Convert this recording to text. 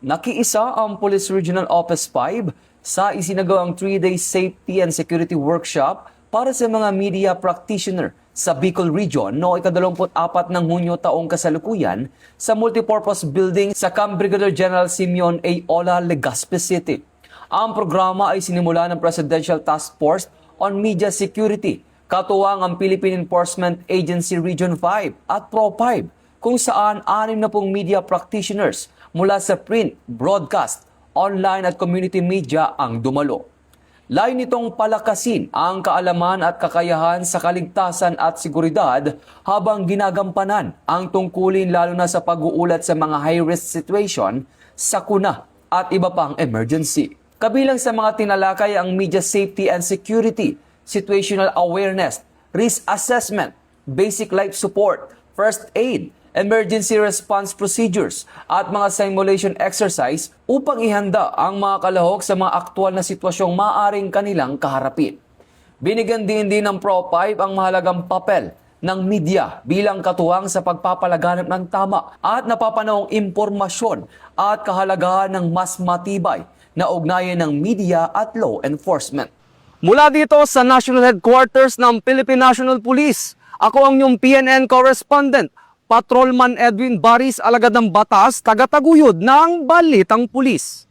Nakiisa ang Police Regional Office 5 sa isinagawang 3-day safety and security workshop para sa mga media practitioner sa Bicol Region noong ika-24 ng Hunyo taong kasalukuyan sa multipurpose building sa Camp Brigadier General Simeon A. Ola, Legazpi City. Ang programa ay sinimula ng Presidential Task Force on Media Security, katuwang ang Philippine Enforcement Agency Region 5 at Pro 5, kung saan 60 media practitioners mula sa print, broadcast, online at community media ang dumalo. Layo nitong palakasin ang kaalaman at kakayahan sa kaligtasan at seguridad habang ginagampanan ang tungkulin lalo na sa pag-uulat sa mga high-risk situation, sakuna at iba pang emergency. Kabilang sa mga tinalakay ang media safety and security, situational awareness, risk assessment, basic life support, first aid, emergency response procedures at mga simulation exercise upang ihanda ang mga kalahok sa mga aktwal na sitwasyong maaring kanilang kaharapin. Binigyan din ng Pro 5 ang mahalagang papel ng media bilang katuwang sa pagpapalaganap ng tama at napapanahong impormasyon at kahalagahan ng mas matibay na ugnayan ng media at law enforcement. Mula dito sa National Headquarters ng Philippine National Police, ako ang inyong PNN correspondent, Patrolman Edwin Baris, alagad ng batas, taga-taguyod ng Balitang Pulis.